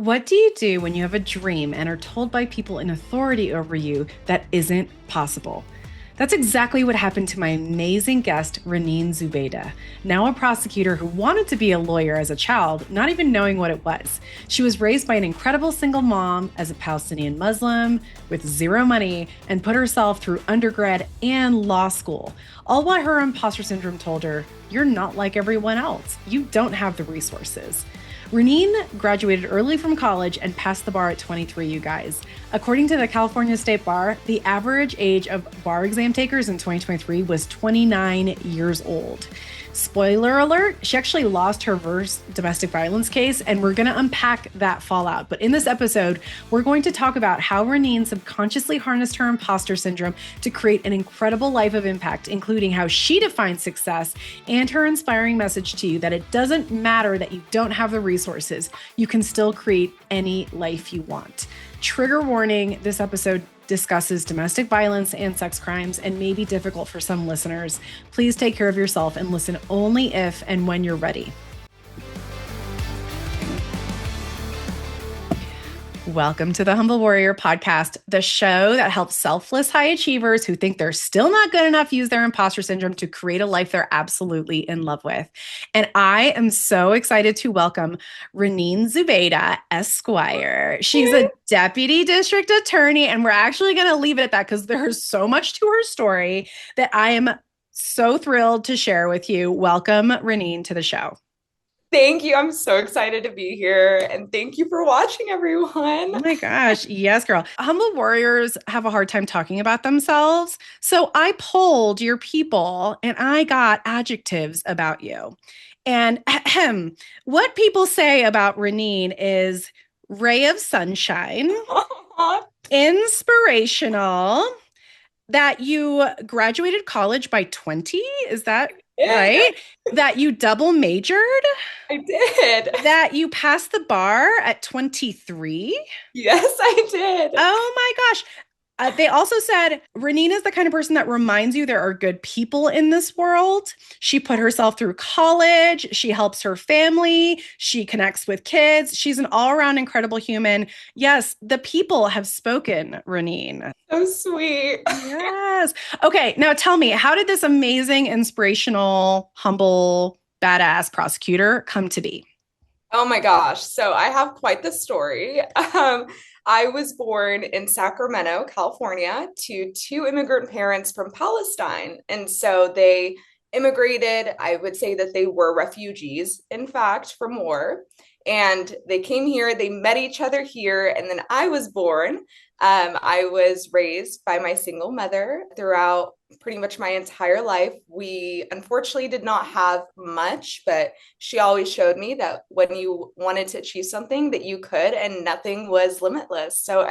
What do you do when you have a dream and are told by people in authority over you that isn't possible? That's exactly what happened to my amazing guest, Raneen Zubeideh, now a prosecutor who wanted to be a lawyer as a child, not even knowing what it was. She was raised by an incredible single mom as a Palestinian Muslim with zero money and put herself through undergrad and law school, all while her imposter syndrome told her, "You're not like everyone else. You don't have the resources." Raneen graduated early from college and passed the bar at 23, you guys. According to the California State Bar, the average age of bar exam takers in 2023 was 29 years old. Spoiler alert, she actually lost her first domestic violence case, and we're going to unpack that fallout. But in this episode, we're going to talk about how Raneen subconsciously harnessed her imposter syndrome to create an incredible life of impact, including how she defines success and her inspiring message to you that it doesn't matter that you don't have the resources. You can still create any life you want. Trigger warning, this episode discusses domestic violence and sex crimes and may be difficult for some listeners. Please take care of yourself and listen only if and when you're ready. Welcome to the Humble Warrior podcast, the show that helps selfless high achievers who think they're still not good enough use their imposter syndrome to create a life they're absolutely in love with. And I am so excited to welcome Raneen Zubeideh, Esquire. She's a deputy district attorney, and we're actually going to leave it at that because there's so much to her story that I am so thrilled to share with you. Welcome, Raneen, to the show. Thank you. I'm so excited to be here. And thank you for watching, everyone. Oh my gosh. Yes, girl. Humble warriors have a hard time talking about themselves. So I polled your people and I got adjectives about you. And what people say about Raneen is ray of sunshine, inspirational, that you graduated college by 20. Is that right? That you double majored? I did. That you passed the bar at 23? Yes, I did. Oh my gosh. They also said Raneen is the kind of person that reminds you there are good people in this world. She put herself through college. She helps her family. She connects with kids. She's an all-around incredible human. Yes, the people have spoken, Raneen. So sweet. Yes. Okay, now tell me, how did this amazing, inspirational, humble, badass prosecutor come to be? Oh my gosh. So I have quite the story. I was born in Sacramento, California, to two immigrant parents from Palestine. And so they immigrated. I would say that they were refugees, in fact, from war. And they came here, they met each other here, and then I was born. I was raised by my single mother throughout pretty much my entire life. We unfortunately did not have much, but she always showed me that when you wanted to achieve something, that you could, and nothing was limitless. So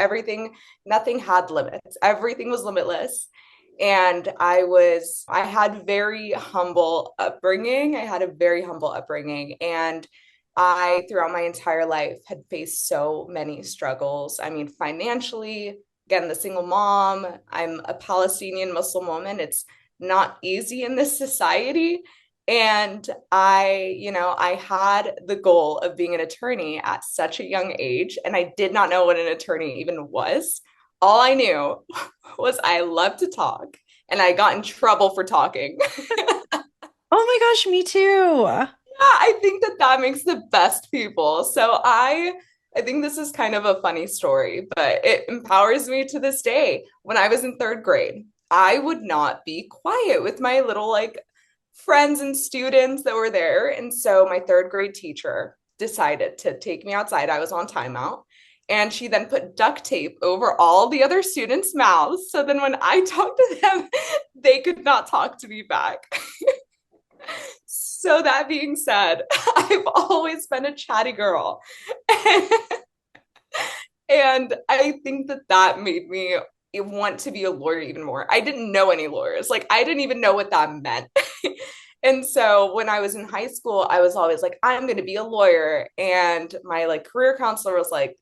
nothing had limits. Everything was limitless. And I had very humble upbringing. I had a very humble upbringing. And I, throughout my entire life, had faced so many struggles. I mean, financially, again, the single mom, I'm a Palestinian Muslim woman. It's not easy in this society. And I had the goal of being an attorney at such a young age, and I did not know what an attorney even was. All I knew was I loved to talk, and I got in trouble for talking. Oh my gosh, me too. I think that makes the best people. So I think this is kind of a funny story, but it empowers me to this day. When I was in third grade, I would not be quiet with my little friends and students that were there. And so my third grade teacher decided to take me outside. I was on timeout. And she then put duct tape over all the other students' mouths. So then when I talked to them, they could not talk to me back. So that being said, I've always been a chatty girl. And I think that made me want to be a lawyer even more. I didn't know any lawyers. I didn't even know what that meant. And so when I was in high school, I was always like, I'm going to be a lawyer. And my career counselor was like,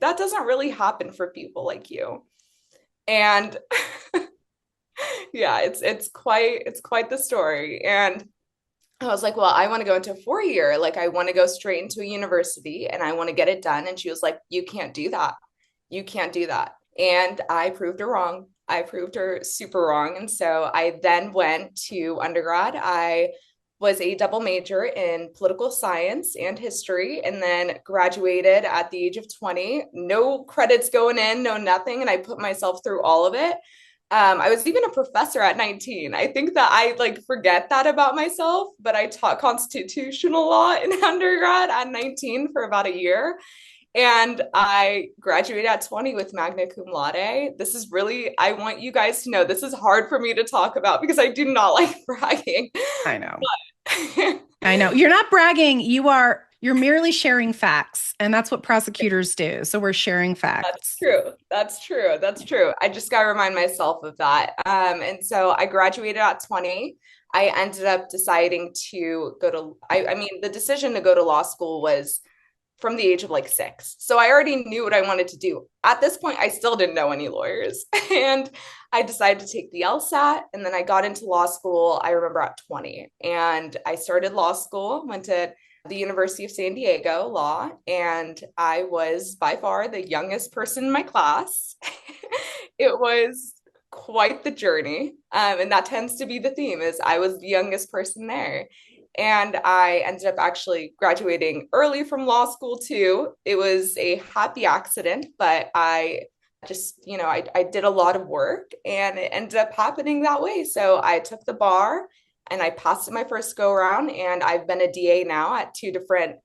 that doesn't really happen for people like you. And yeah, it's quite the story. And I was like, well, I want to go into a 4 year. Like, I want to go straight into a university and I want to get it done. And she was like, you can't do that. You can't do that. And I proved her wrong. I proved her super wrong. And so I then went to undergrad. I was a double major in political science and history, and then graduated at the age of 20. No credits going in, no nothing. And I put myself through all of it. I was even a professor at 19. I think that I like forget that about myself, but I taught constitutional law in undergrad at 19 for about a year. And I graduated at 20 with magna cum laude. This is really, I want you guys to know this is hard for me to talk about because I do not like bragging. I know. But I know. You're not bragging. You're merely sharing facts. And that's what prosecutors do. So we're sharing that's facts. true. That's true. That's true. I just got to remind myself of that. And so I graduated at 20. I ended up deciding to go to, I mean, the decision to go to law school was from the age of like 6. So I already knew what I wanted to do. At this point, I still didn't know any lawyers. And I decided to take the LSAT, and then I got into law school, I remember at 20. And I started law school, went to the University of San Diego Law, and I was by far the youngest person in my class. It was quite the journey. And that tends to be the theme is I was the youngest person there. And I ended up actually graduating early from law school too. It was a happy accident, but I just, I did a lot of work and it ended up happening that way. So I took the bar and I passed it my first go around, and I've been a DA now at 2 different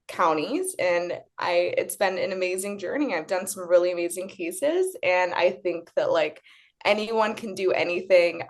counties, and it's been an amazing journey. I've done some really amazing cases, and I think that like anyone can do anything.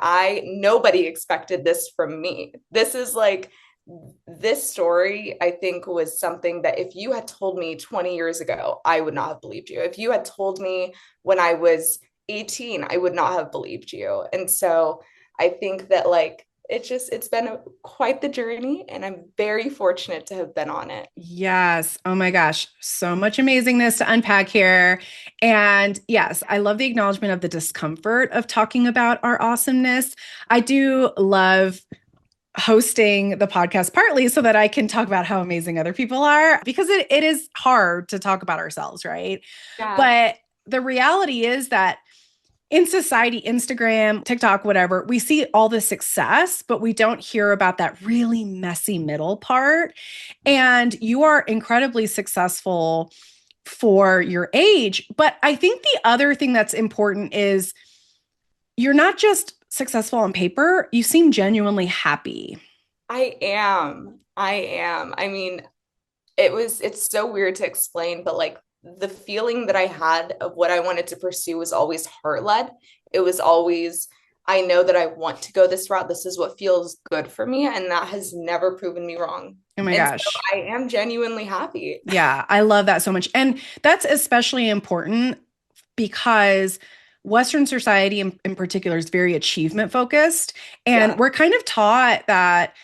Nobody expected this from me. This story, I think, was something that if you had told me 20 years ago, I would not have believed you. If you had told me when I was 18, I would not have believed you. And so I think that like it's been quite the journey, and I'm very fortunate to have been on it. Yes. Oh my gosh. So much amazingness to unpack here. And yes, I love the acknowledgement of the discomfort of talking about our awesomeness. I do love hosting the podcast partly so that I can talk about how amazing other people are, because it is hard to talk about ourselves, right? Yeah. But the reality is that in society, Instagram, TikTok, whatever, we see all the success, but we don't hear about that really messy middle part. And you are incredibly successful for your age. But I think the other thing that's important is you're not just successful on paper, you seem genuinely happy. I am. I am. I mean, it's so weird to explain, but like the feeling that I had of what I wanted to pursue was always heart led. It was always, I know that I want to go this route. This is what feels good for me. And that has never proven me wrong. Oh my And so gosh. I am genuinely happy. Yeah, I love that so much. And that's especially important because Western society in particular is very achievement focused. And Yeah. we're kind of taught that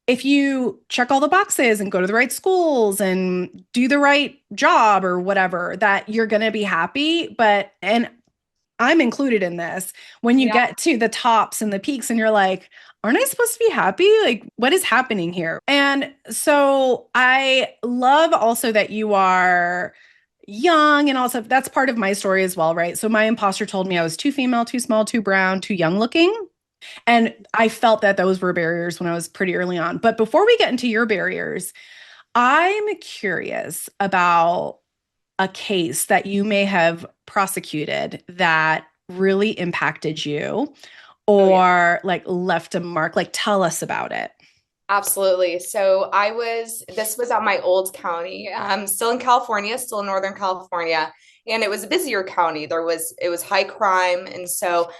if you check all the boxes and go to the right schools and do the right job or whatever, that you're going to be happy. And I'm included in this, when you Yeah. get to the tops and the peaks and you're like, aren't I supposed to be happy? Like, what is happening here? And so I love also that you are young, and also that's part of my story as well, right? So my imposter told me I was too female, too small, too brown, too young looking. And I felt that those were barriers when I was pretty early on. But before we get into your barriers, I'm curious about a case that you may have prosecuted that really impacted you Oh, yeah. or like left a mark. Like, tell us about it. Absolutely. So this was at my old county, still in California, still in Northern California. And it was a busier county. It was high crime. And so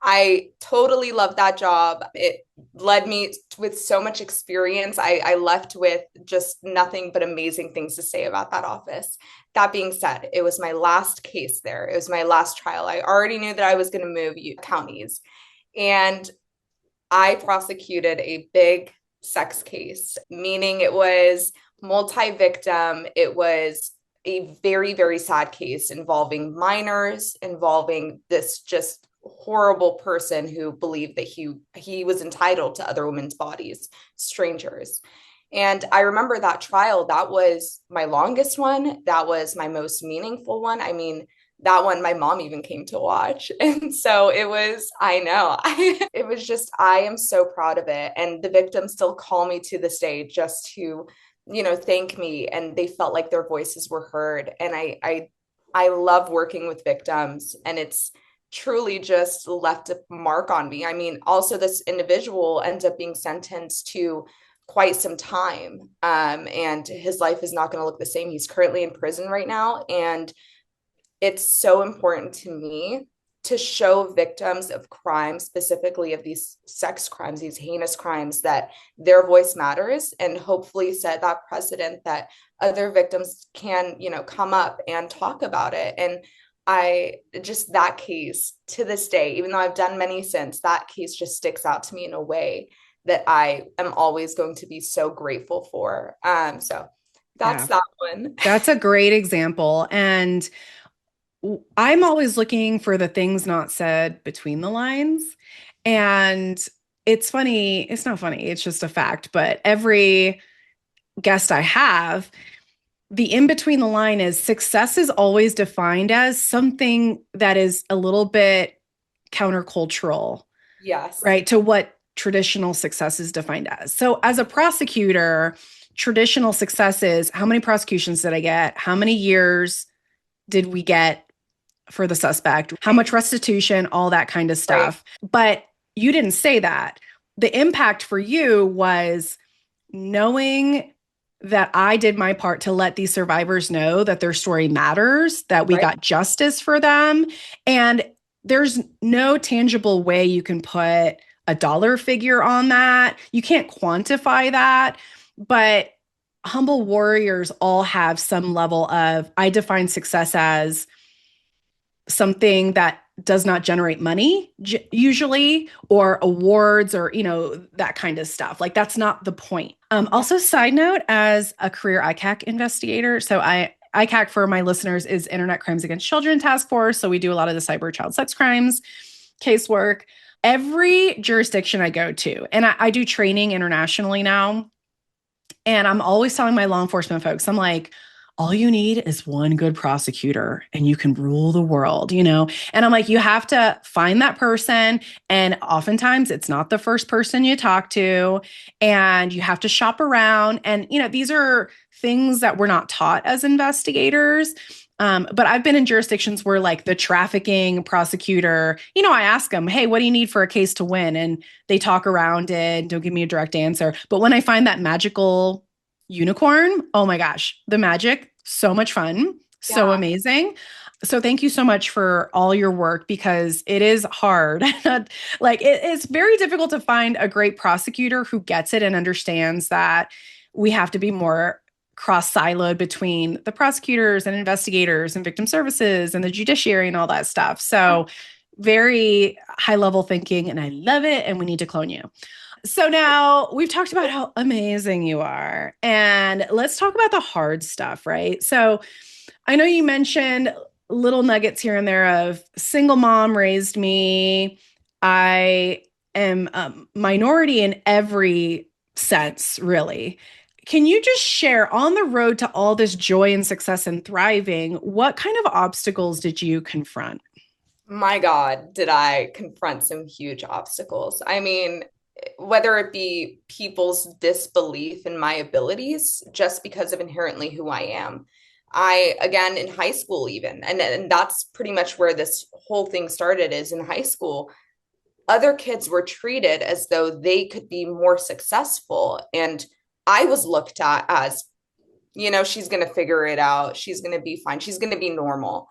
I totally loved that job. It led me with so much experience. I left with just nothing but amazing things to say about that office. That being said, it was my last case there. It was my last trial. I already knew that I was going to move counties. And I prosecuted a big sex case, meaning it was multi-victim. It was a very, very sad case involving minors, involving this just horrible person who believed that he was entitled to other women's bodies, strangers. And I remember that trial, that was my longest one. That was my most meaningful one. I mean, that one my mom even came to watch. And so it was, I know, it was just, I am so proud of it. And the victims still call me to this day just to, thank me. And they felt like their voices were heard. And I love working with victims, and it's truly just left a mark on me. I mean, also this individual ends up being sentenced to quite some time. And his life is not going to look the same. He's currently in prison right now. And it's so important to me to show victims of crime, specifically of these sex crimes, these heinous crimes, that their voice matters, and hopefully set that precedent that other victims can, come up and talk about it. And I just, that case to this day, even though I've done many since, that case just sticks out to me in a way that I am always going to be so grateful for. So that's Yeah, that one. that's a great example. And I'm always looking for the things not said between the lines. And it's funny, it's not funny, it's just a fact. But every guest I have, the in between the line is success is always defined as something that is a little bit countercultural, Yes. right? To what traditional success is defined as. So, as a prosecutor, traditional success is how many prosecutions did I get? How many years did we get for the suspect? How much restitution? All that kind of Right. stuff. But you didn't say that. The impact for you was knowing that I did my part to let these survivors know that their story matters, that we Right. got justice for them. And there's no tangible way you can put a dollar figure on that. You can't quantify that. But humble warriors all have some level of, I define success as something that does not generate money usually, or awards, or that kind of stuff. Like, that's not the point. Also, side note, as a career ICAC investigator, so ICAC, for my listeners, is Internet Crimes Against Children Task Force. So we do a lot of the cyber child sex crimes casework. Every jurisdiction I go to, and I do training internationally now, and I'm always telling my law enforcement folks, I'm like, all you need is one good prosecutor and you can rule the world. And I'm like, you have to find that person. And oftentimes it's not the first person you talk to. And you have to shop around. And, these are things that we're not taught as investigators. But I've been in jurisdictions where, like, the trafficking prosecutor, I ask them, hey, what do you need for a case to win? And they talk around it, don't give me a direct answer. But when I find that magical unicorn, oh my gosh, the magic, so much fun, so Yeah. amazing. So thank you so much for all your work, because it is hard. Like, it's very difficult to find a great prosecutor who gets it and understands that we have to be more cross-siloed between the prosecutors and investigators and victim services and the judiciary and all that stuff. So very high level thinking, and I love it. And we need to clone you. So now we've talked about how amazing you are, and let's talk about the hard stuff, right? So I know you mentioned little nuggets here and there of single mom raised me. I am a minority in every sense, really. Can you just share, on the road to all this joy and success and thriving, what kind of obstacles did you confront? My God, did I confront some huge obstacles? I mean, whether it be people's disbelief in my abilities just because of inherently who I am. Again, in high school, even, and that's pretty much where this whole thing started, is in high school, other kids were treated as though they could be more successful. And I was looked at as, she's going to figure it out. She's going to be fine. She's going to be normal.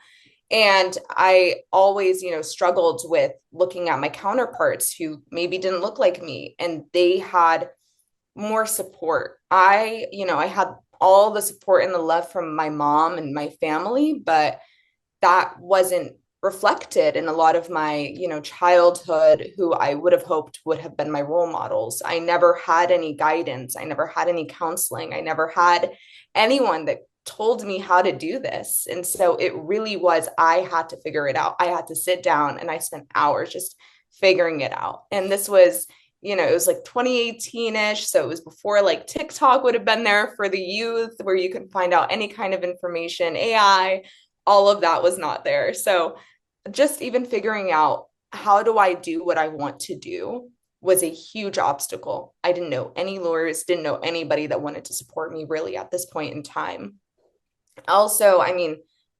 And I always, struggled with looking at my counterparts who maybe didn't look like me, and they had more support. I had all the support and the love from my mom and my family, but that wasn't reflected in a lot of my, childhood, who I would have hoped would have been my role models. I never had any guidance. I never had any counseling. I never had anyone that told me how to do this. And so it really was, I had to figure it out. I had to sit down and I spent hours just figuring it out. And this was, it was like 2018-ish. So it was before like TikTok would have been there for the youth where you could find out any kind of information, AI, all of that was not there. So just even figuring out how do I do what I want to do was a huge obstacle. I didn't know any lawyers, didn't know anybody that wanted to support me really at this point in time. Also, I mean,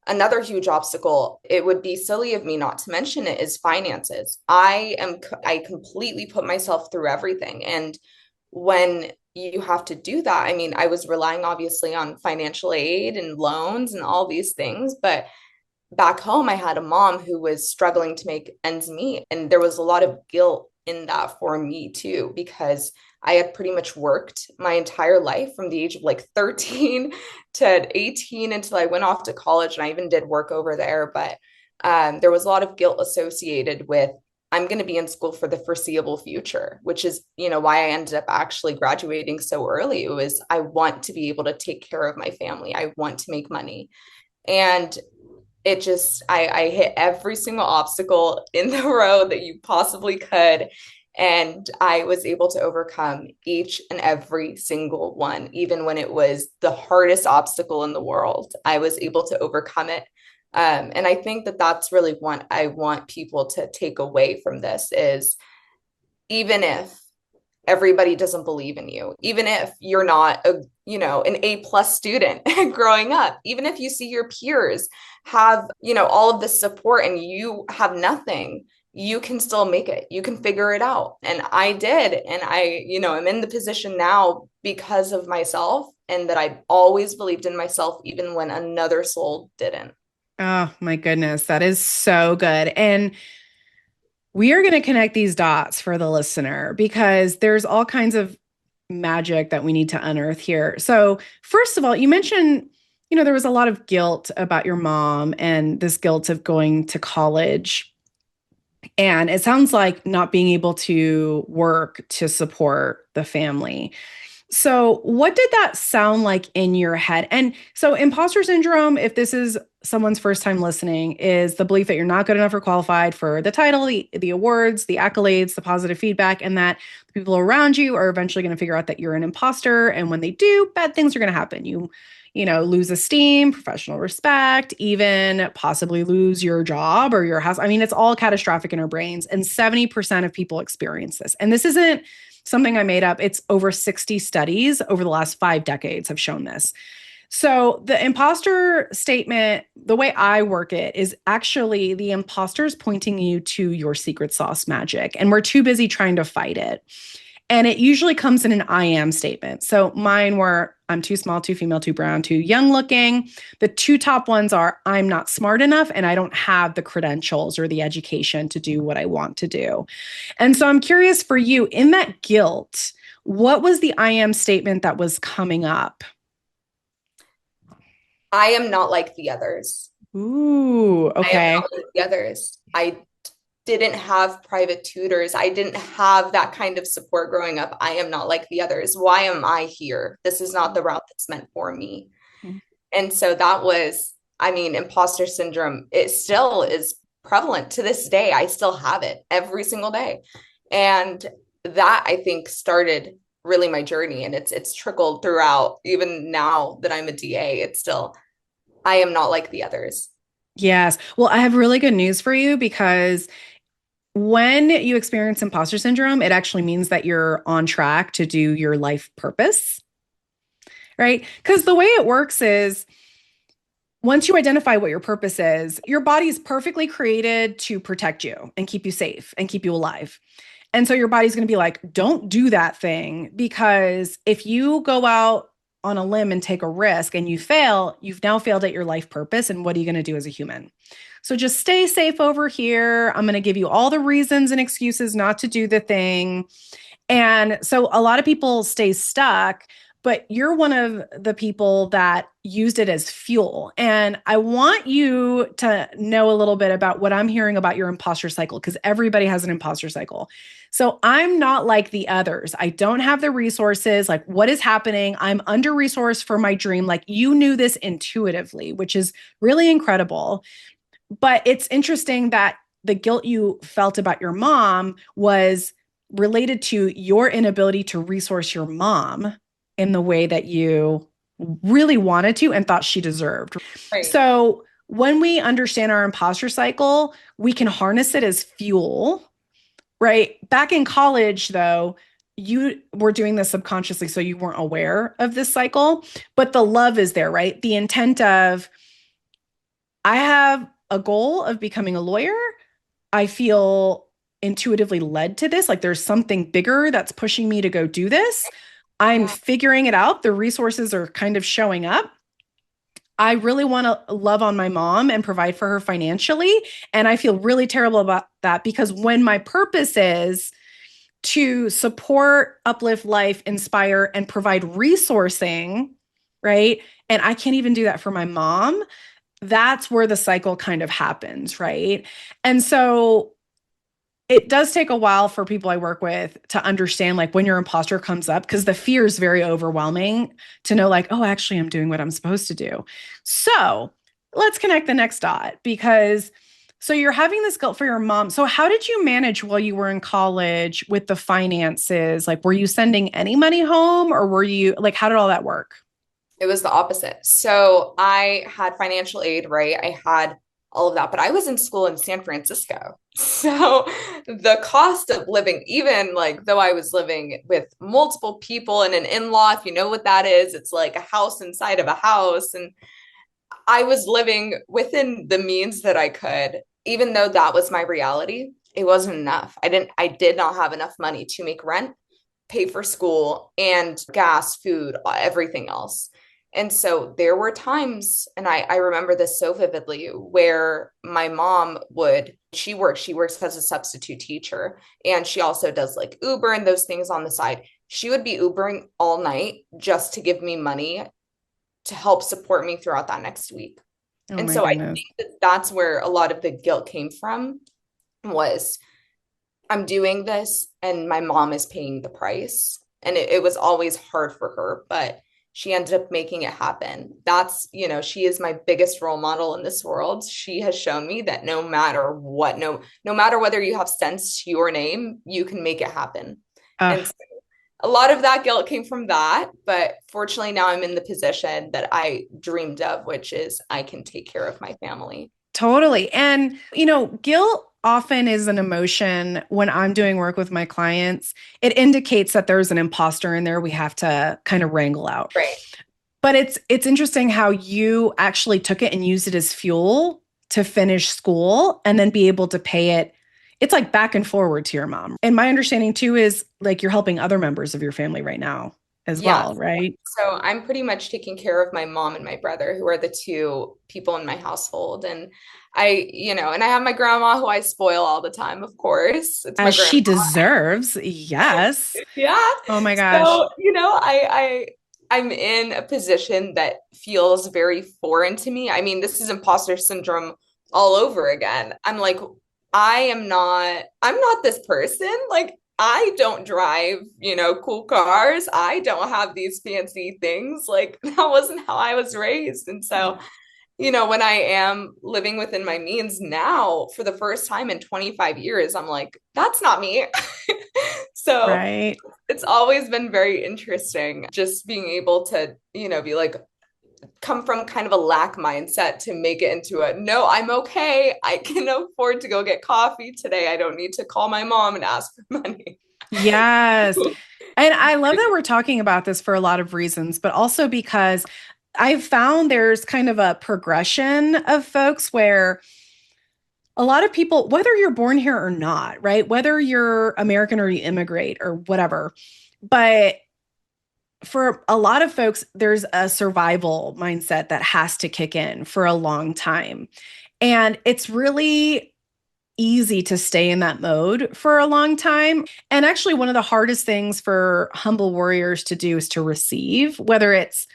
another huge obstacle, it would be silly of me not to mention it, is finances. I completely put myself through everything. And when you have to do that, I mean, I was relying obviously on financial aid and loans and all these things, but back home, I had a mom who was struggling to make ends meet. And there was a lot of guilt in that for me too, because I had pretty much worked my entire life from the age of like 13 to 18 until I went off to college. And I even did work over there. But there was a lot of guilt associated with I'm going to be in school for the foreseeable future, which is, why I ended up actually graduating so early. It was, I want to be able to take care of my family. I want to make money. And it just I hit every single obstacle in the road that you possibly could, and I was able to overcome each and every single one. Even when it was the hardest obstacle in the world, I was able to overcome it. And I think that that's really what I want people to take away from this is, even if everybody doesn't believe in you, even if you're not an A+ student growing up, even if you see your peers have all of this support and you have nothing, you can still make it, you can figure it out. And I did. And I'm in the position now because of myself, and that I always believed in myself even when another soul didn't. Oh my goodness, that is so good. And we are going to connect these dots for the listener because there's all kinds of magic that we need to unearth here. So, first of all, you mentioned, there was a lot of guilt about your mom and this guilt of going to college. And it sounds like not being able to work to support the family. So, what did that sound like in your head? And so, imposter syndrome, if this is someone's first time listening, is the belief that you're not good enough or qualified for the title, the awards, the accolades, the positive feedback, and that the people around you are eventually going to figure out that you're an imposter. And when they do, bad things are going to happen. You lose esteem, professional respect, even possibly lose your job or your house. I mean, it's all catastrophic in our brains. And 70% of people experience this. And this isn't something I made up. It's over 60 studies over the last 5 decades have shown this. So the imposter statement, the way I work it is actually the imposter is pointing you to your secret sauce magic, and we're too busy trying to fight it. And it usually comes in an I am statement. So mine were I'm too small, too female, too brown, too young looking. The 2 top ones are I'm not smart enough and I don't have the credentials or the education to do what I want to do. And so I'm curious for you, in that guilt, what was the I am statement that was coming up? I am not like the others. Ooh, I am okay. not like the others. I didn't have private tutors. I didn't have that kind of support growing up. I am not like the others. Why am I here? This is not the route that's meant for me. And so that was, I mean, imposter syndrome, it still is prevalent to this day. I still have it every single day. And that I think started really my journey, and it's trickled throughout. Even now that I'm a DA, it's still I am not like the others. Yes. Well, I have really good news for you because when you experience imposter syndrome, it actually means that you're on track to do your life purpose, right? Because the way it works is once you identify what your purpose is, your body is perfectly created to protect you and keep you safe and keep you alive. And so your body's going to be like, don't do that thing, because if you go out on a limb and take a risk and you fail, you've now failed at your life purpose. And what are you going to do as a human? So just stay safe over here. I'm going to give you all the reasons and excuses not to do the thing. And so a lot of people stay stuck but you're one of the people that used it as fuel. And I want you to know a little bit about what I'm hearing about your imposter cycle, because everybody has an imposter cycle. So I'm not like the others. I don't have the resources. Like, what is happening? I'm under resourced for my dream. Like, you knew this intuitively, which is really incredible. But it's interesting that the guilt you felt about your mom was related to your inability to resource your mom in the way that you really wanted to and thought she deserved. Right. So when we understand our imposter cycle, we can harness it as fuel, right? Back in college, though, you were doing this subconsciously, so you weren't aware of this cycle, but the love is there, right? The intent of, I have a goal of becoming a lawyer. I feel intuitively led to this. Like, there's something bigger that's pushing me to go do this. I'm Yeah. figuring it out. The resources are kind of showing up. I really want to love on my mom and provide for her financially. And I feel really terrible about that, because when my purpose is to support, uplift life, inspire, and provide resourcing, right? And I can't even do that for my mom. That's where the cycle kind of happens, right? And so it does take a while for people I work with to understand, like, when your imposter comes up, because the fear is very overwhelming to know, like, oh, actually, I'm doing what I'm supposed to do. So let's connect the next dot, because so you're having this guilt for your mom. So how did you manage while you were in college with the finances? Like, were you sending any money home, or were you like, how did all that work? It was the opposite. So I had financial aid, right? I had all of that, but I was in school in San Francisco. So the cost of living, even like though I was living with multiple people and an in-law, if you know what that is, it's like a house inside of a house. And I was living within the means that I could, even though that was my reality, it wasn't enough. I did not have enough money to make rent, pay for school, and gas, food, everything else. And so there were times, and I remember this so vividly, where my mom she works as a substitute teacher, and she also does like Uber and those things on the side. She would be Ubering all night just to give me money to help support me throughout that next week. Oh And my so I goodness. think that that's where a lot of the guilt came from, was I'm doing this and my mom is paying the price. And it was always hard for her, but she ended up making it happen. She is my biggest role model in this world. She has shown me that no matter what, no matter whether you have sense to your name, you can make it happen. And Uh, so a lot of that guilt came from that, but fortunately now I'm in the position that I dreamed of, which is I can take care of my family. Totally. And, guilt often is an emotion when I'm doing work with my clients. It indicates that there's an imposter in there we have to kind of wrangle out. Right. But it's interesting how you actually took it and used it as fuel to finish school and then be able to pay it. It's like back and forward to your mom. And my understanding too is, like, you're helping other members of your family right now as Yeah. well, right? So I'm pretty much taking care of my mom and my brother, who are the two people in my household. And and I have my grandma who I spoil all the time, of course. It's my As grandma. she deserves. Yes. Yeah. Oh my gosh. So, I'm in a position that feels very foreign to me. I mean, this is imposter syndrome all over again. I'm like, I'm not this person. Like, I don't drive, cool cars. I don't have these fancy things. Like, that wasn't how I was raised. And so, when I am living within my means now for the first time in 25 years, I'm like, that's not me. So Right. it's always been very interesting just being able to, be like, come from kind of a lack mindset to make it into a no, I'm okay. I can afford to go get coffee today. I don't need to call my mom and ask for money. Yes. And I love that we're talking about this for a lot of reasons, but also because I've found there's kind of a progression of folks where a lot of people, whether you're born here or not, right? Whether you're American or you immigrate or whatever, but for a lot of folks, there's a survival mindset that has to kick in for a long time. And it's really easy to stay in that mode for a long time. And actually, one of the hardest things for humble warriors to do is to receive, whether it's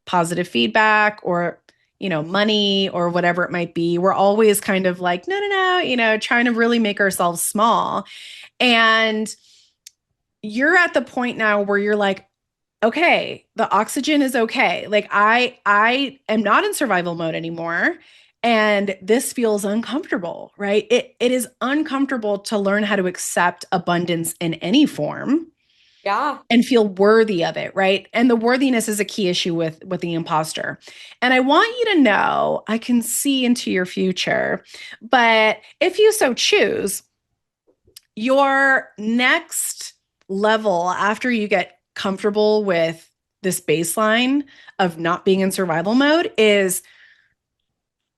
positive feedback or money or whatever it might be. We're always kind of like, no, no, no, trying to really make ourselves small. And you're at the point now where you're like, okay, the oxygen is okay. Like I am not in survival mode anymore. And this feels uncomfortable, right? It is uncomfortable to learn how to accept abundance in any form Yeah. and feel worthy of it, right? And the worthiness is a key issue with the imposter. And I want you to know, I can see into your future, but if you so choose, your next level after you get comfortable with this baseline of not being in survival mode is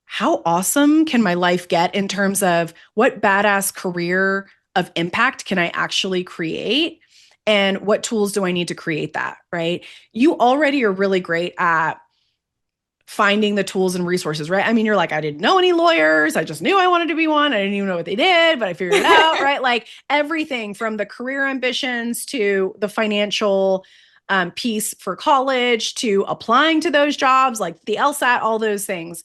how awesome can my life get in terms of what badass career of impact can I actually create? And what tools do I need to create that, right? You already are really great at finding the tools and resources, right? I mean, you're like, I didn't know any lawyers. I just knew I wanted to be one. I didn't even know what they did, but I figured it out, right? Like everything from the career ambitions to the financial piece for college to applying to those jobs, like the LSAT, all those things.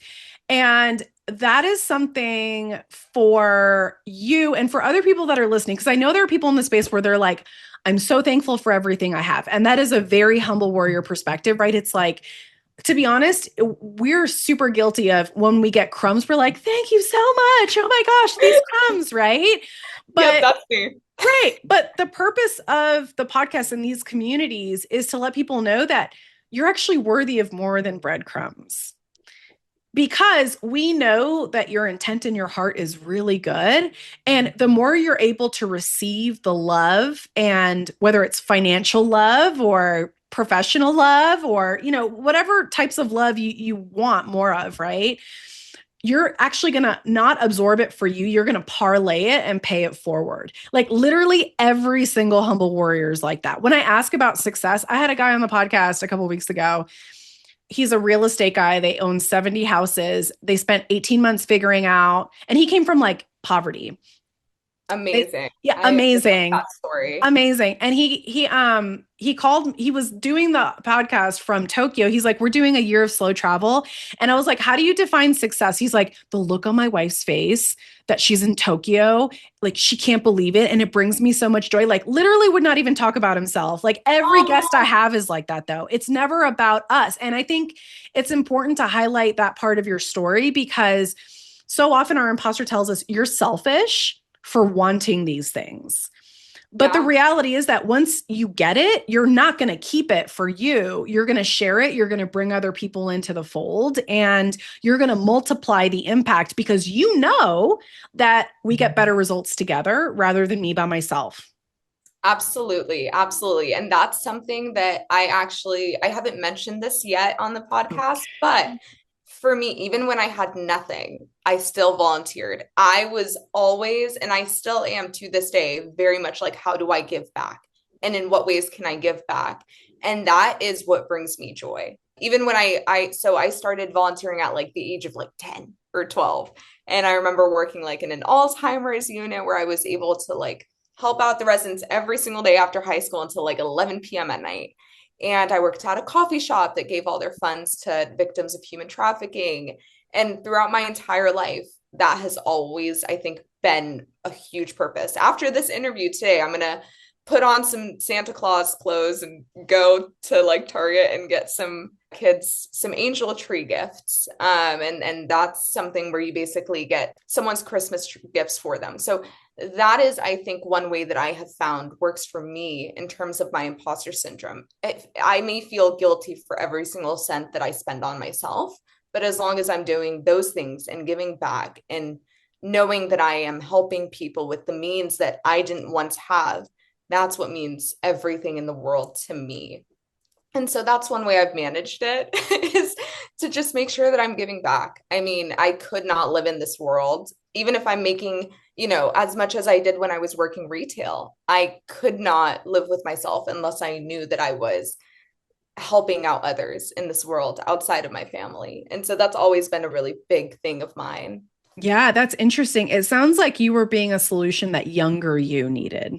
And that is something for you and for other people that are listening, because I know there are people in the space where they're like, I'm so thankful for everything I have. And that is a very humble warrior perspective, right? It's like, to be honest, we're super guilty of when we get crumbs, we're like, thank you so much. Oh my gosh, these crumbs, right? Yep, But that's me. right. But the purpose of the podcast and these communities is to let people know that you're actually worthy of more than breadcrumbs. Because we know that your intent in your heart is really good. And the more you're able to receive the love, and whether it's financial love or professional love or, whatever types of love you want more of, right? You're actually going to not absorb it for you. You're going to parlay it and pay it forward. Like literally every single humble warrior is like that. When I ask about success, I had a guy on the podcast a couple of weeks ago. He's a real estate guy. They own 70 houses. They spent 18 months figuring out, and he came from like poverty. Amazing. Yeah, I love amazing. that story. Amazing. And he called, he was doing the podcast from Tokyo. He's like, we're doing a year of slow travel. And I was like, how do you define success? He's like, the look on my wife's face that she's in Tokyo, like she can't believe it. And it brings me so much joy. Like literally would not even talk about himself. Like every guest I have is like that though. It's never about us. And I think it's important to highlight that part of your story because so often our imposter tells us you're selfish for wanting these things. But the Yeah. reality is that once you get it, you're not going to keep it for you. You're going to share it. You're going to bring other people into the fold and you're going to multiply the impact because you know that we get better results together rather than me by myself. Absolutely, absolutely. And that's something that I haven't mentioned this yet on the podcast, but for me, even when I had nothing, I still volunteered. I was always, and I still am to this day, very much like, how do I give back? And in what ways can I give back? And that is what brings me joy. Even when I started volunteering at like the age of like 10 or 12. And I remember working like in an Alzheimer's unit where I was able to like help out the residents every single day after high school until like 11 p.m. at night. And I worked at a coffee shop that gave all their funds to victims of human trafficking. And throughout my entire life, that has always, I think, been a huge purpose. After this interview today, I'm going to put on some Santa Claus clothes and go to like Target and get some kids some angel tree gifts. And that's something where you basically get someone's Christmas gifts for them. So that is, I think, one way that I have found works for me in terms of my imposter syndrome. I may feel guilty for every single cent that I spend on myself, but as long as I'm doing those things and giving back and knowing that I am helping people with the means that I didn't once have, that's what means everything in the world to me. And so that's one way I've managed it is to just make sure that I'm giving back. I mean, I could not live in this world, even if I'm making, as much as I did when I was working retail. I could not live with myself unless I knew that I was helping out others in this world outside of my family. And so that's always been a really big thing of mine. Yeah, that's interesting. It sounds like you were being a solution that younger you needed.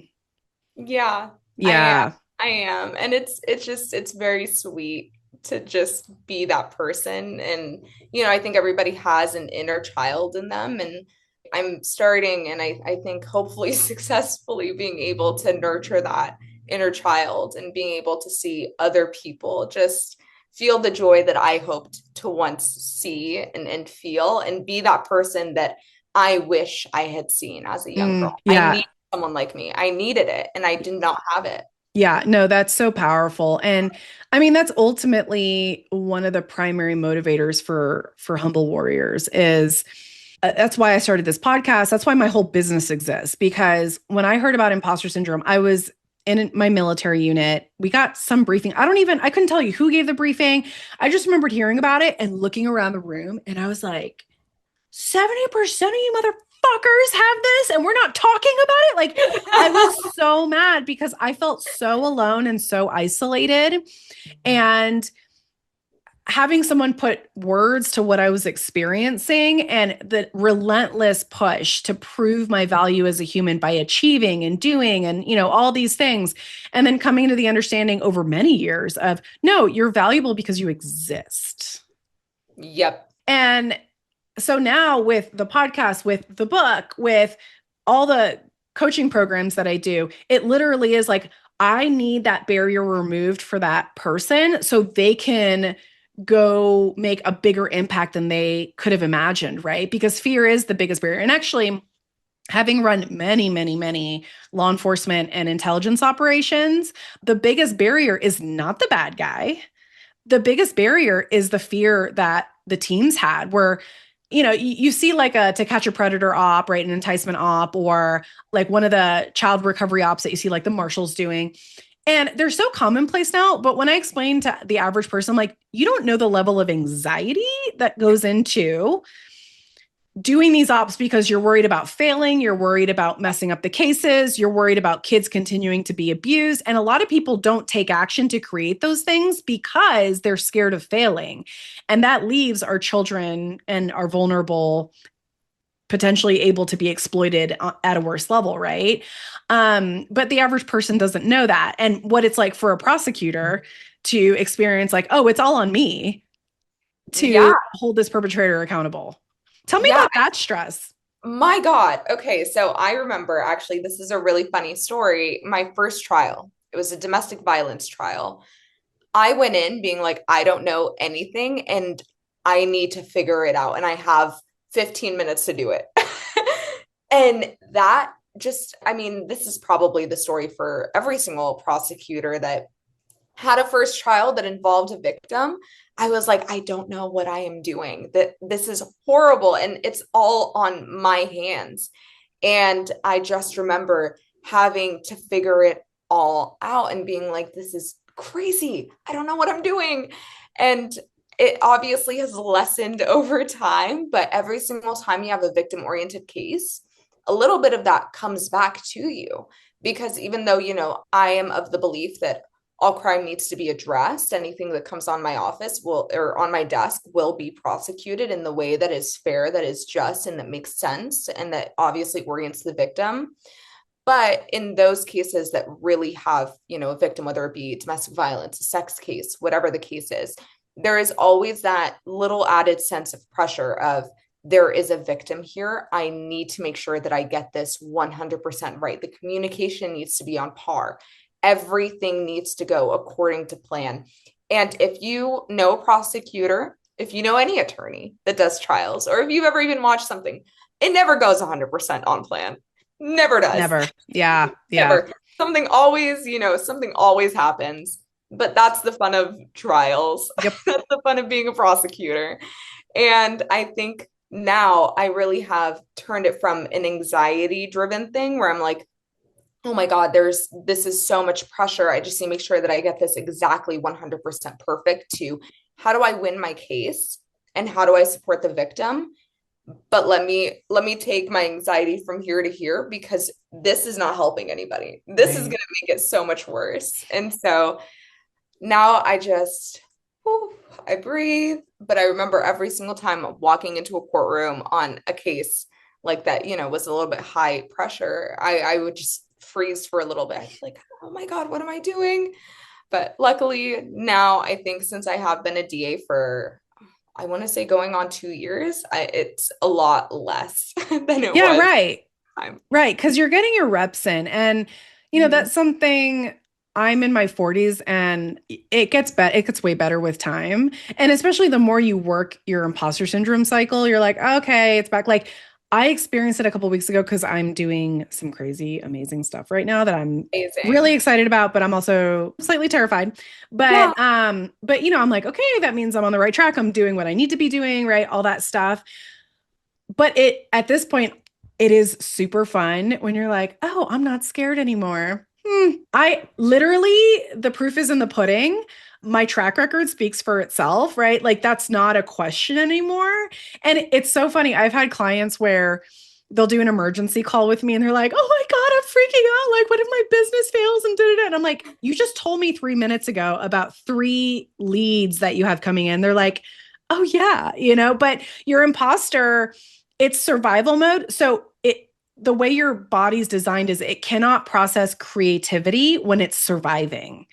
Yeah, I am. Yeah. I am. And it's very sweet to just be that person. And, I think everybody has an inner child in them. And I'm starting and I think hopefully successfully being able to nurture that inner child and being able to see other people just feel the joy that I hoped to once see and feel and be that person that I wish I had seen as a young girl. I Yeah. need someone like me. I needed it and I did not have it. Yeah, no, that's so powerful. And I mean, that's ultimately one of the primary motivators for humble warriors is that's why I started this podcast. That's why my whole business exists because when I heard about imposter syndrome, I was in my military unit. We got some briefing. I couldn't tell you who gave the briefing. I just remembered hearing about it and looking around the room and I was like, 70% of you motherfuckers have this and we're not talking about it. Like, I was so mad because I felt so alone and so isolated. And having someone put words to what I was experiencing and the relentless push to prove my value as a human by achieving and doing and, all these things. And then coming to the understanding over many years of, no, you're valuable because you exist. Yep. And so now with the podcast, with the book, with all the coaching programs that I do, it literally is like, I need that barrier removed for that person so they can go make a bigger impact than they could have imagined, right? Because fear is the biggest barrier. And actually, having run many, many, many law enforcement and intelligence operations, the biggest barrier is not the bad guy. The biggest barrier is the fear that the teams had, where you see like a To Catch a Predator op, right? An enticement op, or like one of the child recovery ops that you see like the marshals doing. And they're so commonplace now. But when I explain to the average person, I'm like, you don't know the level of anxiety that goes into doing these ops because you're worried about failing, you're worried about messing up the cases, you're worried about kids continuing to be abused. And a lot of people don't take action to create those things because they're scared of failing. And that leaves our children and our vulnerable potentially able to be exploited at a worse level, right? But the average person doesn't know that. And what it's like for a prosecutor to experience like, oh, it's all on me Yeah. to hold this perpetrator accountable. Tell me Yeah. about that stress. My God. Okay. So I remember actually, this is a really funny story. My first trial, it was a domestic violence trial. I went in being like, I don't know anything and I need to figure it out. And I have 15 minutes to do it. And that just, I mean, this is probably the story for every single prosecutor that had a first trial that involved a victim. I was like, I don't know what I am doing. That this is horrible and it's all on my hands. And I just remember having to figure it all out and being like, this is crazy. I don't know what I'm doing. And it obviously has lessened over time, but every single time you have a victim oriented case, a little bit of that comes back to you. Because even though, I am of the belief that all crime needs to be addressed, anything that comes on my office will, or on my desk, will be prosecuted in the way that is fair, that is just, and that makes sense, and that obviously orients the victim. But in those cases that really have, a victim, whether it be domestic violence, a sex case, whatever the case is, there is always that little added sense of pressure of there is a victim here. I need to make sure that I get this 100% right. The communication needs to be on par. Everything needs to go according to plan. And if you know a prosecutor, if you know any attorney that does trials, or if you've ever even watched something, it never goes 100% on plan. Never does. Never. Yeah. Yeah. Never. Something always happens. But that's the fun of trials. Yep. That's the fun of being a prosecutor. And I think now I really have turned it from an anxiety driven thing where I'm like, oh my God, this is so much pressure. I just need to make sure that I get this exactly 100% perfect to how do I win my case and how do I support the victim? But let me take my anxiety from here to here because this is not helping anybody. This is going to make it so much worse. And so now I just, I breathe, but I remember every single time walking into a courtroom on a case like that, was a little bit high pressure, I would just freeze for a little bit, like, oh my God, what am I doing? But luckily now I think since I have been a DA for, I want to say going on 2 years, it's a lot less than it Yeah, was right. time. Right, because you're getting your reps in. And, Mhm. that's something. I'm in my 40s and it gets way better with time. And especially the more you work your imposter syndrome cycle, you're like, okay, it's back. Like I experienced it a couple of weeks ago because I'm doing some crazy, amazing stuff right now that I'm really Amazing. excited about, but I'm also slightly terrified. Yeah. But I'm like, okay, that means I'm on the right track. I'm doing what I need to be doing, right? All that stuff. But it at this point, it is super fun when you're like, oh, I'm not scared anymore. I literally, the proof is in the pudding. My track record speaks for itself, right? Like that's not a question anymore. And it's so funny. I've had clients where they'll do an emergency call with me and they're like, oh my God, I'm freaking out. Like, what if my business fails? And da da da. And I'm like, you just told me 3 minutes ago about 3 leads that you have coming in. They're like, oh yeah, but your imposter, it's survival mode. So the way your body's designed is it cannot process creativity when it's surviving,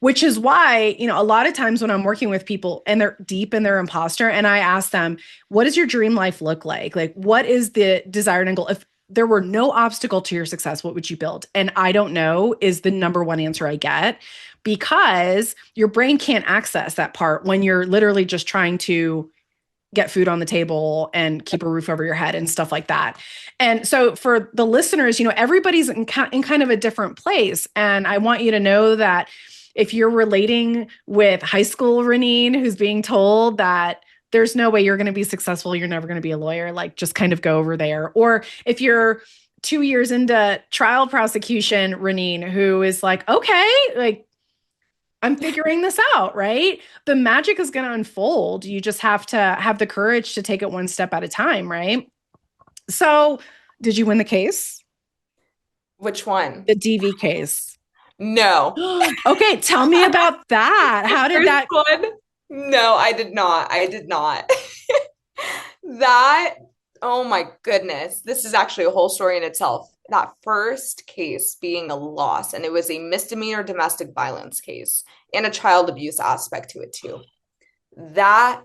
which is why, a lot of times when I'm working with people and they're deep in their imposter and I ask them, what does your dream life look like? Like, what is the desired end goal? If there were no obstacle to your success, what would you build? And I don't know is the number one answer I get because your brain can't access that part when you're literally just trying to get food on the table and keep a roof over your head and stuff like that. And so for the listeners, everybody's in kind of a different place. And I want you to know that if you're relating with high school Raneen, who's being told that there's no way you're going to be successful, you're never going to be a lawyer, like just kind of go over there. Or if you're 2 years into trial prosecution, Raneen, who is like, okay, like I'm figuring this out, right? The magic is going to unfold. You just have to have the courage to take it one step at a time, right? So, did you win the case? Which one? The DV case. No. Okay, tell me about that. The How did first that? one? No, I did not. I did not. That, oh my goodness. This is actually a whole story in itself. That first case being a loss, and it was a misdemeanor domestic violence case and a child abuse aspect to it too. That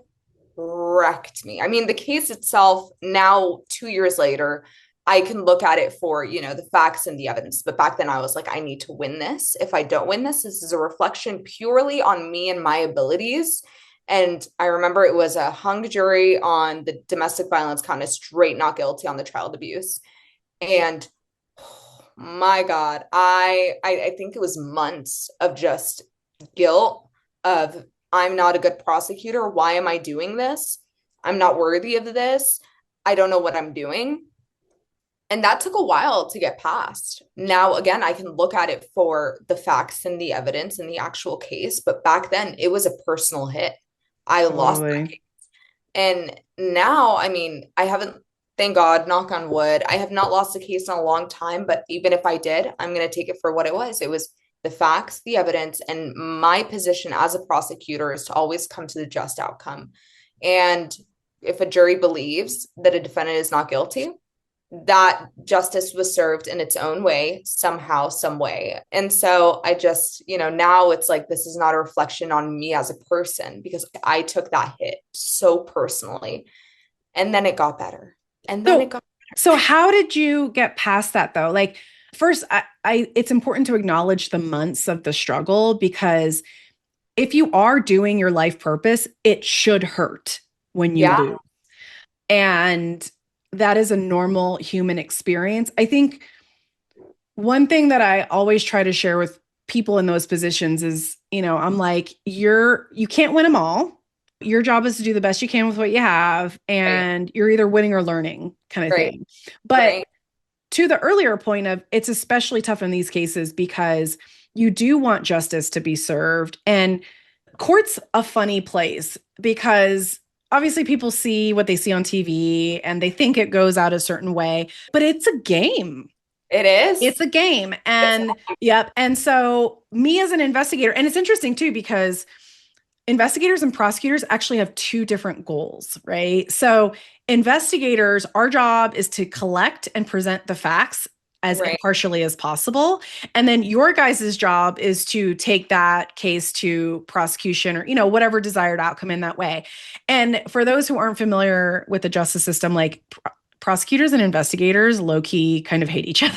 wrecked me. I mean, the case itself, now 2 years later, I can look at it for, the facts and the evidence. But back then I was like, I need to win this. If I don't win this, this is a reflection purely on me and my abilities. And I remember it was a hung jury on the domestic violence count, a straight not guilty on the child abuse. And oh my God, I think it was months of just guilt of I'm not a good prosecutor. Why am I doing this? I'm not worthy of this. I don't know what I'm doing. And that took a while to get past. Now, again, I can look at it for the facts and the evidence and the actual case. But back then, it was a personal hit. I lost that Totally. case. And now, I mean, I haven't, thank God, knock on wood, I have not lost a case in a long time. But even if I did, I'm going to take it for what it was. It was the facts, the evidence, and my position as a prosecutor is to always come to the just outcome. And if a jury believes that a defendant is not guilty, that justice was served in its own way, somehow, some way. And so I just, now it's like this is not a reflection on me as a person because I took that hit so personally. And then it got better. And then it So, got so how did you get past that though? Like, first, it's important to acknowledge the months of the struggle because if you are doing your life purpose, it should hurt when you yeah, lose. And that is a normal human experience. I think one thing that I always try to share with people in those positions is, I'm like, you can't win them all. Your job is to do the best you can with what you have, right, and you're either winning or learning kind of right, thing. But right. to the earlier point of it's especially tough in these cases because you do want justice to be served. And court's a funny place because obviously people see what they see on TV and they think it goes out a certain way, but it's a game. It is. It's a game. It's And yep. And so, me as an investigator, and it's interesting too, because investigators and prosecutors actually have two different goals, right? So, investigators, our job is to collect and present the facts as Right. impartially as possible. And then your guys' job is to take that case to prosecution or, whatever desired outcome in that way. And for those who aren't familiar with the justice system, like prosecutors and investigators low key kind of hate each other.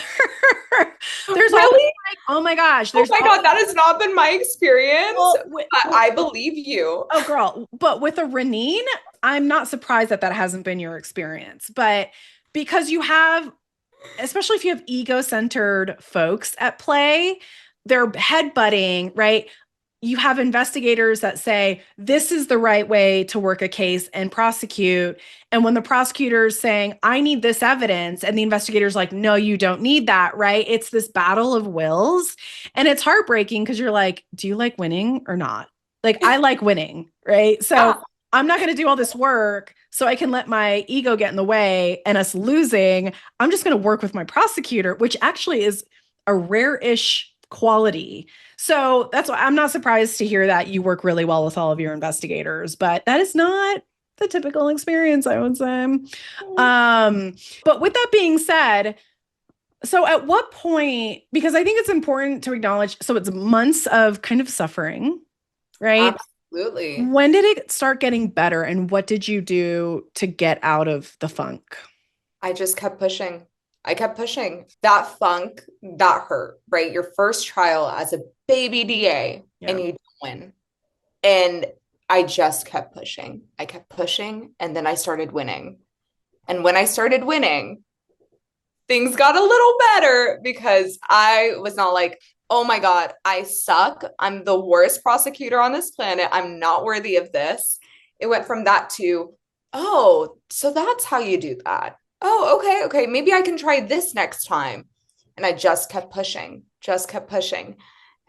There's always Really? like, oh my gosh, Oh there's my God, that has not been my experience. well, But I believe you. oh, girl. But with a Raneen, I'm not surprised that that hasn't been your experience. But because you have, especially if you have ego-centered folks at play, they're headbutting, right? You have investigators that say, this is the right way to work a case and prosecute. And when the prosecutor's saying, I need this evidence, and the investigator's like, no, you don't need that, right? It's this battle of wills. And it's heartbreaking because you're like, do you like winning or not? Like, I like winning, right? So Yeah. I'm not going to do all this work so I can let my ego get in the way and us losing. I'm just going to work with my prosecutor, which actually is a rare-ish quality. So that's why I'm not surprised to hear that you work really well with all of your investigators, but that is not the typical experience, I would say. But with that being said, so at what point, because I think it's important to acknowledge, so it's months of kind of suffering, right? Absolutely. When did it start getting better and what did you do to get out of the funk? I just kept pushing. I kept pushing. That funk, that hurt, right? Your first trial as a baby DA Yeah. and you don't win. And I just kept pushing. I kept pushing and then I started winning. And when I started winning, things got a little better because I was not like, oh my God, I suck. I'm the worst prosecutor on this planet. I'm not worthy of this. It went from that to, oh, so that's how you do that. Oh, okay, okay. Maybe I can try this next time. And I just kept pushing, just kept pushing.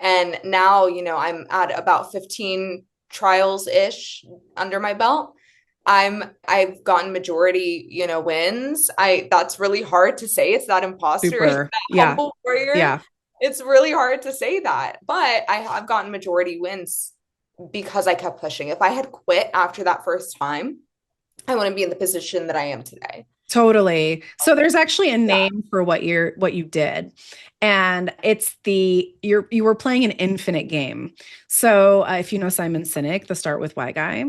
And now, I'm at about 15 trials ish under my belt. I've gotten majority, wins. That's really hard to say. It's that imposter, Super. that Yeah. humble warrior. Yeah. It's really hard to say that. But I have gotten majority wins because I kept pushing. If I had quit after that first time, I wouldn't be in the position that I am today. Totally. So there's actually a Yeah, name for what you did. And it's you were playing an infinite game. So if you know Simon Sinek, the Start With Why guy,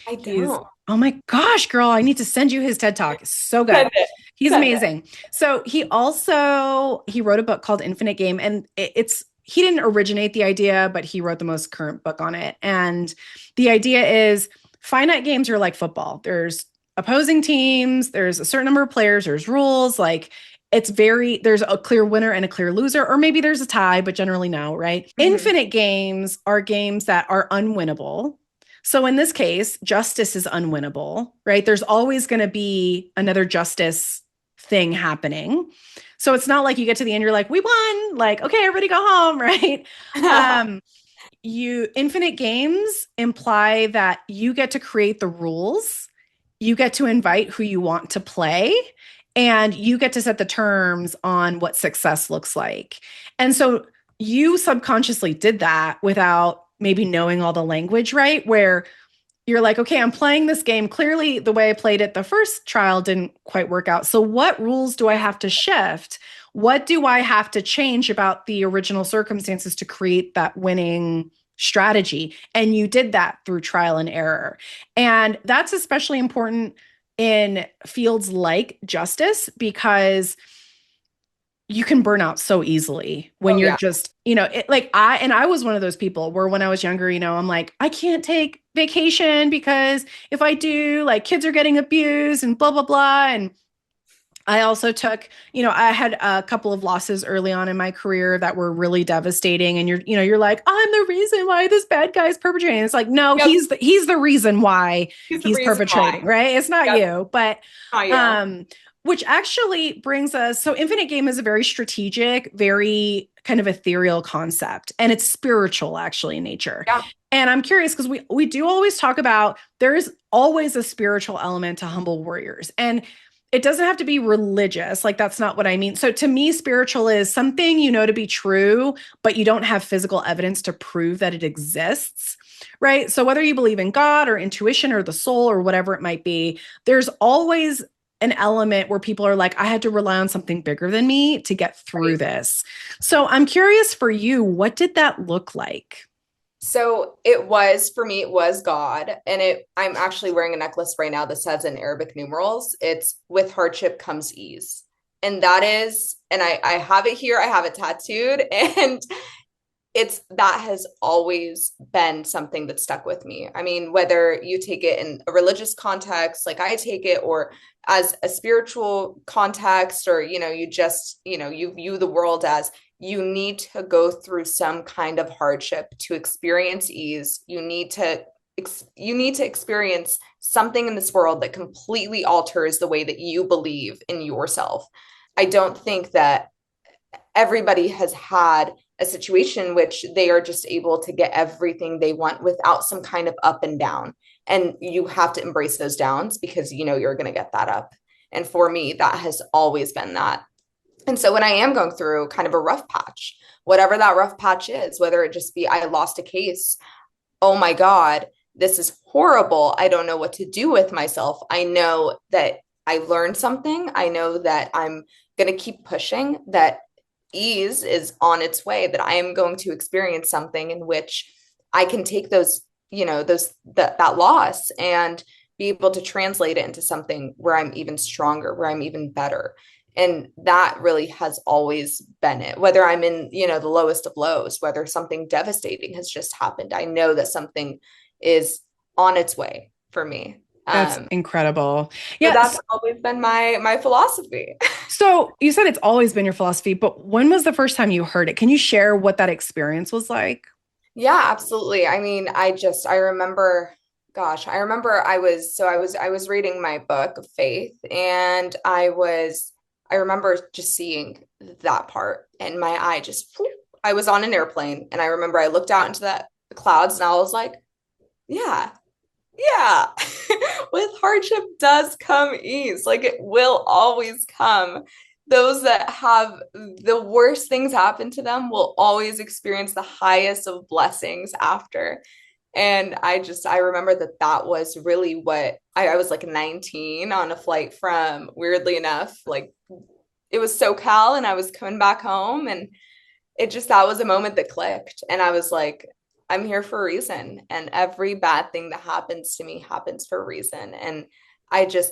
I he's, don't. oh my gosh, girl, I need to send you his TED Talk. It's so good. Send it. He's Send it. amazing. So he wrote a book called Infinite Game, and he didn't originate the idea, but he wrote the most current book on it. And the idea is finite games are like football. There's opposing teams, there's a certain number of players, there's rules, like there's a clear winner and a clear loser, or maybe there's a tie, but generally no, right? Mhm. Infinite games are games that are unwinnable. So in this case, justice is unwinnable, right? There's always going to be another justice thing happening. So it's not like you get to the end, you're like, we won, like, okay, everybody go home, right? Um, infinite games imply that you get to create the rules, you get to invite who you want to play, and you get to set the terms on what success looks like. And so you subconsciously did that without maybe knowing all the language, right? Where you're like, okay, I'm playing this game. Clearly, the way I played it the first trial didn't quite work out. So, what rules do I have to shift? What do I have to change about the original circumstances to create that winning strategy? And you did that through trial and error. And that's especially important in fields like justice because you can burn out so easily when Oh you're yeah. just, I was one of those people where when I was younger, I'm like, I can't take vacation because if I do, like kids are getting abused and blah, blah, blah. And I also took, I had a couple of losses early on in my career that were really devastating. And you're like, I'm the reason why this bad guy's perpetrating. It's like, no, Yep. he's the reason why He's the he's reason perpetrating, why. right? It's not Yep. you, but, Not you. which actually brings us, so Infinite Game is a very strategic, very kind of ethereal concept, and it's spiritual actually in nature. Yeah. And I'm curious because we do always talk about there's always a spiritual element to humble warriors. And it doesn't have to be religious. Like, that's not what I mean. So to me, spiritual is something you know to be true, but you don't have physical evidence to prove that it exists. right? So whether you believe in God or intuition or the soul or whatever it might be, there's always an element where people are like, I had to rely on something bigger than me to get through Right. this. So I'm curious for you, what did that look like? So it was for me, it was God. And I'm actually wearing a necklace right now that says in Arabic numerals, it's with hardship comes ease. And that is, and I have it here, I have it tattooed, and it's that has always been something that stuck with me. I mean, whether you take it in a religious context, like I take it, or as a spiritual context, or you just, you view the world as you need to go through some kind of hardship to experience ease. You need to experience something in this world that completely alters the way that you believe in yourself. I don't think that everybody has had a situation which they are just able to get everything they want without some kind of up and down. And you have to embrace those downs because you're going to get that up. And for me, that has always been that. And so when I am going through kind of a rough patch, whatever that rough patch is, whether it just be I lost a case, oh my God, this is horrible. I don't know what to do with myself. I know that I learned something. I know that I'm going to keep pushing, that ease is on its way, that I am going to experience something in which I can take that loss and be able to translate it into something where I'm even stronger, where I'm even better. And that really has always been it. Whether I'm in, the lowest of lows, whether something devastating has just happened, I know that something is on its way for me. That's incredible. So Yes. that's always been my philosophy. So you said it's always been your philosophy, but when was the first time you heard it? Can you share what that experience was like? Yeah, absolutely. I mean, I remember, gosh, I was reading my book of faith, and I remember just seeing that part, and my eye just I was on an airplane, and I remember I looked out into the clouds, and I was like, yeah, yeah. With hardship does come ease. Like it will always come. Those that have the worst things happen to them will always experience the highest of blessings after. And I remember that was really what I was like 19 on a flight from, weirdly enough, like it was SoCal, and I was coming back home, and that was a moment that clicked. And I was like, I'm here for a reason. And every bad thing that happens to me happens for a reason. And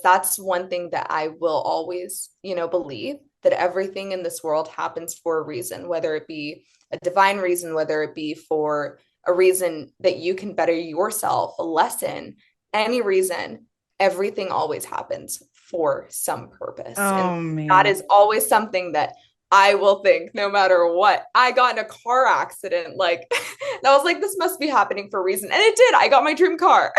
that's one thing that I will always, believe, that everything in this world happens for a reason, whether it be a divine reason, whether it be for a reason that you can better yourself, a lesson, any reason, everything always happens for some purpose. And Oh that man. is always something that I will think no matter what. I got in a car accident. Like, and I was like, this must be happening for a reason. And it did. I got my dream car.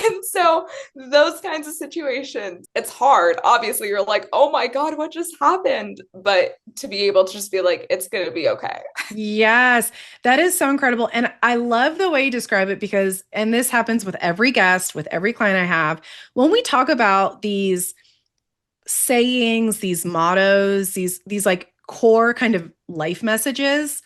And so, those kinds of situations, it's hard. Obviously, you're like, oh my God, what just happened? But to be able to just be like, it's going to be okay. Yes, that is so incredible. And I love the way you describe it because, and this happens with every guest, with every client I have, when we talk about these sayings, these mottos, these like core kind of life messages,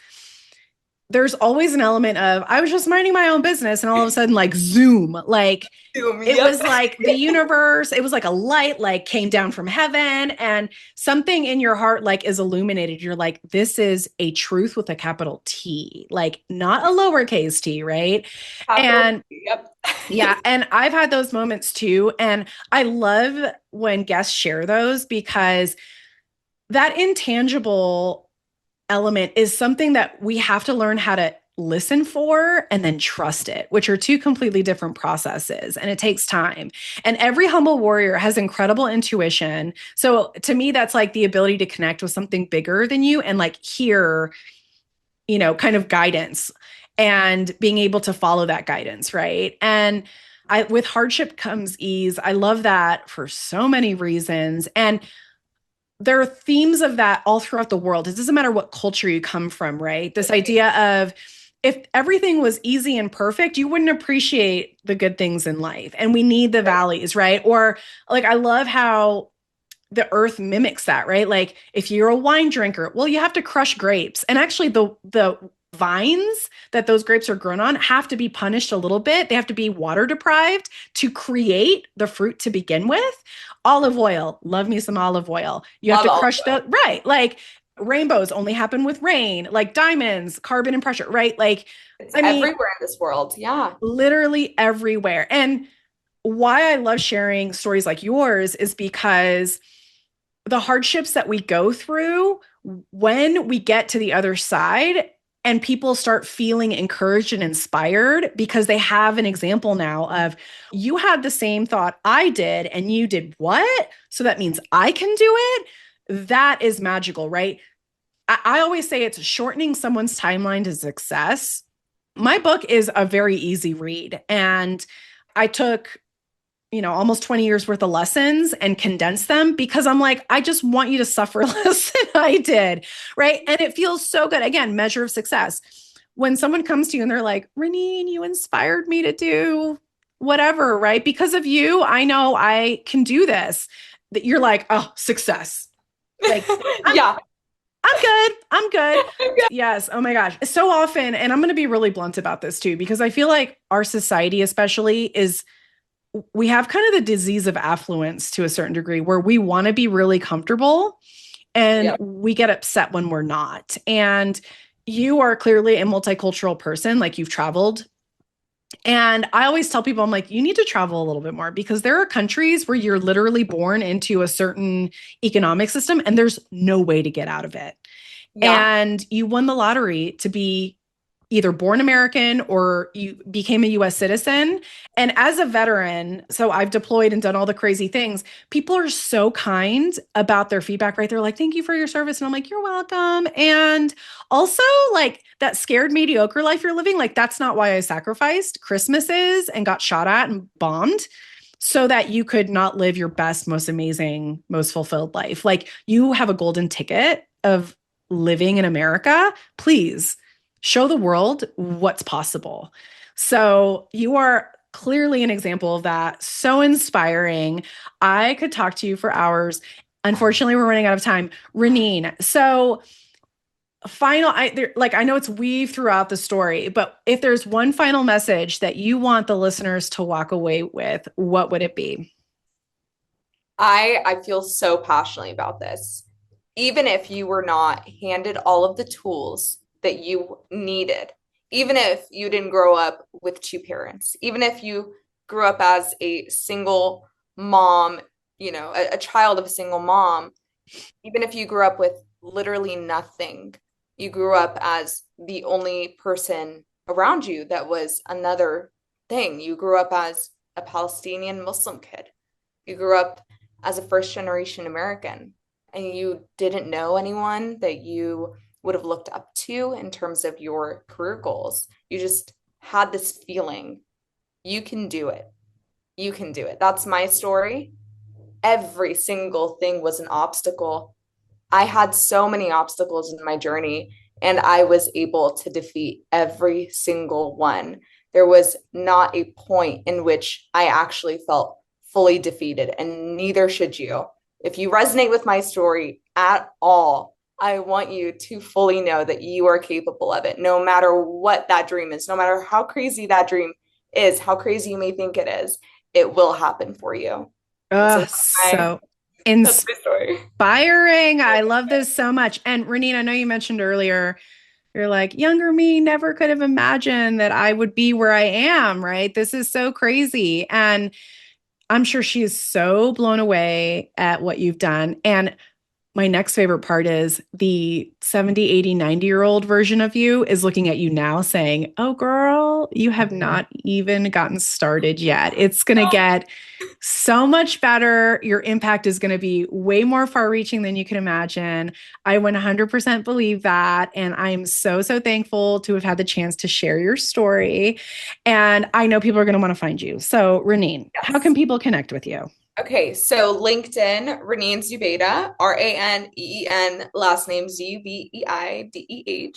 there's always an element of I was just minding my own business and all of a sudden like zoom, like it Yep. was like the universe, it was like a light like came down from heaven and something in your heart like is illuminated. You're like, this is a truth with a capital T, like not a lowercase t, right? Capital And T, yep. yeah, and I've had those moments too. And I love when guests share those because that intangible element is something that we have to learn how to listen for and then trust it, which are two completely different processes. And it takes time. And every humble warrior has incredible intuition. So to me, that's like the ability to connect with something bigger than you and like hear, kind of guidance and being able to follow that guidance. Right. And with hardship comes ease. I love that for so many reasons. And there are themes of that all throughout the world. It doesn't matter what culture you come from, right? This idea of if everything was easy and perfect, you wouldn't appreciate the good things in life. And we need the valleys, right? Or like, I love how the earth mimics that, right? Like if you're a wine drinker, well, you have to crush grapes. And actually the vines that those grapes are grown on have to be punished a little bit. They have to be water deprived to create the fruit to begin with. Olive oil, love me some olive oil. You have Love to all crush the, right. Like rainbows only happen with rain, like diamonds, carbon and pressure, right? Like, it's I mean, everywhere in this world. Yeah. literally everywhere. And why I love sharing stories like yours is because the hardships that we go through, when we get to the other side and people start feeling encouraged and inspired because they have an example now of, you had the same thought I did and you did what? So that means I can do it. That is magical, right? I always say it's shortening someone's timeline to success. My book is a very easy read, and I took almost 20 years worth of lessons and condense them because I'm like, I just want you to suffer less than I did. Right. And it feels so good. Again, measure of success. When someone comes to you and they're like, Raneen, you inspired me to do whatever, right? Because of you, I know I can do this. That you're like, oh, success. Like, I'm, Yeah. I'm good. I'm good. Yes. Oh my gosh. So often, and I'm going to be really blunt about this too, because I feel like our society, especially, is we have kind of the disease of affluence to a certain degree where we want to be really comfortable and Yeah. we get upset when we're not. And you are clearly a multicultural person, like you've traveled. And I always tell people, I'm like, you need to travel a little bit more because there are countries where you're literally born into a certain economic system and there's no way to get out of it. Yeah. And you won the lottery to be either born American or you became a US citizen. And as a veteran, so I've deployed and done all the crazy things. People are so kind about their feedback, right? They're like, thank you for your service. And I'm like, you're welcome. And also, like, that scared mediocre life you're living, like, that's not why I sacrificed Christmases and got shot at and bombed so that you could not live your best, most amazing, most fulfilled life. Like, you have a golden ticket of living in America. Please show the world what's possible. So you are clearly an example of that. So inspiring. I could talk to you for hours. Unfortunately, we're running out of time. Raneen, so I know it's weave throughout the story, but if there's one final message that you want the listeners to walk away with, what would it be? I feel so passionately about this. Even if you were not handed all of the tools that you needed, even if you didn't grow up with two parents, even if you grew up as a single mom, a child of a single mom, even if you grew up with literally nothing, you grew up as the only person around you that was another thing. You grew up as a Palestinian Muslim kid. You grew up as a first generation American and you didn't know anyone that you would have looked up to in terms of your career goals. You just had this feeling you can do it. You can do it. That's my story. Every single thing was an obstacle. I had so many obstacles in my journey, and I was able to defeat every single one. There was not a point in which I actually felt fully defeated, and neither should you. If you resonate with my story at all, I want you to fully know that you are capable of it, no matter what that dream is, no matter how crazy that dream is, how crazy you may think it will happen for you. And so So that's my story. inspiring. I love this so much. And Raneen, I know you mentioned earlier, you're like, younger me never could have imagined that I would be where I am, right? This is so crazy. And I'm sure she is so blown away at what you've done. And my next favorite part is the 70, 80, 90-year-old version of you is looking at you now saying, oh, girl, you have not even gotten started yet. It's going to get so much better. Your impact is going to be way more far reaching than you can imagine. I 100% believe that. And I'm so, so thankful to have had the chance to share your story. And I know people are going to want to find you. So, Raneen, how can people connect with you? Okay, so LinkedIn, Raneen Zubeideh, Raneen, last name Zubeideh.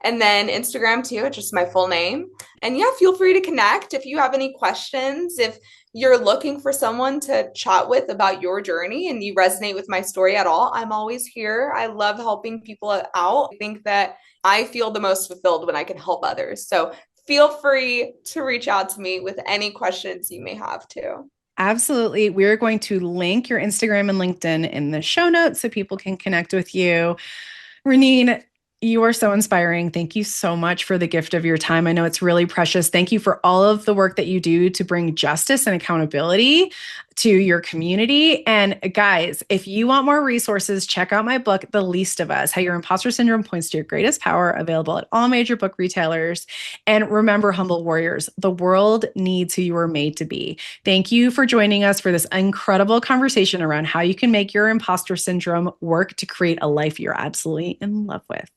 And then Instagram too, it's just my full name. And yeah, feel free to connect if you have any questions, if you're looking for someone to chat with about your journey and you resonate with my story at all, I'm always here. I love helping people out. I think that I feel the most fulfilled when I can help others. So feel free to reach out to me with any questions you may have too. Absolutely. We're going to link your Instagram and LinkedIn in the show notes so people can connect with you. Raneen, you are so inspiring. Thank you so much for the gift of your time. I know it's really precious. Thank you for all of the work that you do to bring justice and accountability to your community. And guys, if you want more resources, check out my book, The Least of Us: How Your Imposter Syndrome Points to Your Greatest Power, available at all major book retailers. And remember, humble warriors, the world needs who you were made to be. Thank you for joining us for this incredible conversation around how you can make your imposter syndrome work to create a life you're absolutely in love with.